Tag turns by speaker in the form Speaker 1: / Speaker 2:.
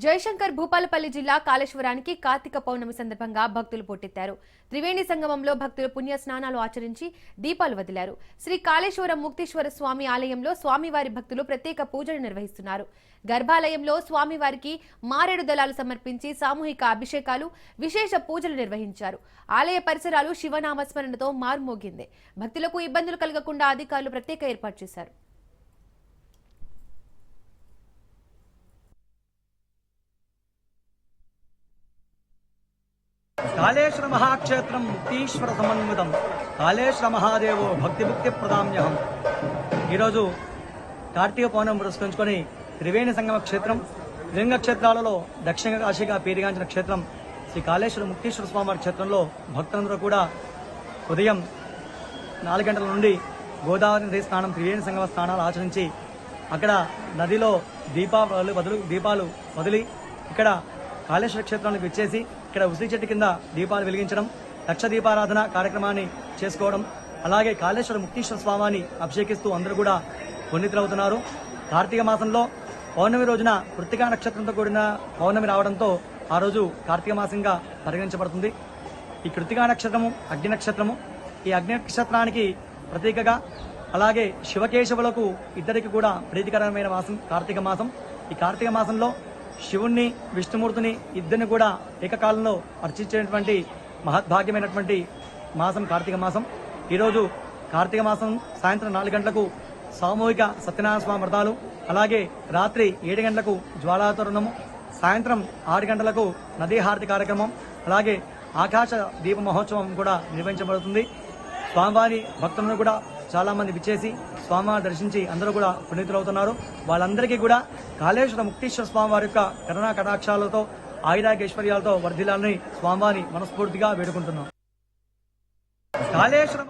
Speaker 1: జయశంకర్ భూపాలపల్లి జిల్లా కాళేశ్వరానికి కార్తీక పౌర్ణమి సందర్భంగా భక్తులు పోటెత్తారు. త్రివేణి సంగమంలో భక్తులు పుణ్య స్నానాలు ఆచరించి దీపాలు వదిలారు. శ్రీ కాళేశ్వరం ముక్తీశ్వర స్వామి ఆలయంలో స్వామివారి భక్తులు ప్రత్యేక పూజలు నిర్వహిస్తున్నారు. గర్భాలయంలో స్వామివారికి మారేడు దళాలు సమర్పించి సామూహిక అభిషేకాలు, విశేష పూజలు నిర్వహించారు. ఆలయ పరిసరాలు శివనామస్మరణతో మారుమోగింది. భక్తులకు ఇబ్బందులు కలగకుండా అధికారులు ప్రత్యేక ఏర్పాటు చేశారు.
Speaker 2: కాళేశ్వర మహాక్షేత్రం ముక్తీశ్వర సమన్వితం కాళేశ్వర మహాదేవో భక్తిముక్తి ప్రదామ్యహం. ఈరోజు కార్తీక పౌర్ణమి పురస్కరించుకొని త్రివేణి సంగమ క్షేత్రం, లింగ క్షేత్రాలలో దక్షిణ కాశీగా పేరుగాంచిన క్షేత్రం శ్రీ కాళేశ్వర ముక్తీశ్వర స్వామివారి క్షేత్రంలో భక్తులందరూ కూడా ఉదయం 4 గంటల నుండి గోదావరి నది స్నానం, త్రివేణి సంగమ స్నానాలు ఆచరించి అక్కడ నదిలో దీపాలు వదిలి ఇక్కడ కాళేశ్వర క్షేత్రానికి విచ్చేసి ఇక్కడ ఉసిరి చెట్టు కింద దీపాలు వెలిగించడం, లక్ష దీపారాధన కార్యక్రమాన్ని చేసుకోవడం, అలాగే కాళేశ్వర ముక్తీశ్వర స్వామిని అభిషేకిస్తూ అందరూ కూడా పునీతులవుతున్నారు. కార్తీక మాసంలో పౌర్ణమి రోజున కృత్తికా నక్షత్రంతో కూడిన పౌర్ణమి రావడంతో ఆ రోజు కార్తీక మాసంగా పరిగణించబడుతుంది. ఈ కృత్తికా నక్షత్రము అగ్ని నక్షత్రము. ఈ అగ్ని నక్షత్రానికి ప్రతీకగా అలాగే శివకేశవులకు ఇద్దరికి కూడా ప్రీతికరమైన మాసం కార్తీక మాసం. ఈ కార్తీక మాసంలో శివుణ్ణి, విష్ణుమూర్తిని ఇద్దరిని కూడా ఏకకాలంలో అర్చించేటువంటి మహద్భాగ్యమైనటువంటి మాసం కార్తీక మాసం. ఈరోజు కార్తీక మాసం సాయంత్రం 4 గంటలకు సామూహిక సత్యనారాయణ స్వామి వ్రతాలు, అలాగే రాత్రి 7 గంటలకు జ్వాలాతోరణము, సాయంత్రం 6 గంటలకు నదీ హారతి కార్యక్రమం, అలాగే ఆకాశ దీప మహోత్సవం కూడా నిర్వహించబడుతుంది. స్వామివారి భక్తులను కూడా చాలా మంది విచ్చేసి స్వామివారిని దర్శించి అందరూ కూడా పునీతులవుతున్నారు. వాళ్ళందరికీ కూడా కాళేశ్వర ముక్తీశ్వర స్వామివారి యొక్క కరుణా కటాక్షాలతో ఆయురాగ్యైశ్వర్యాలతో వర్ధిల్లాలని స్వామివారిని మనస్ఫూర్తిగా వేడుకుంటున్నాం. కాళేశ్వరం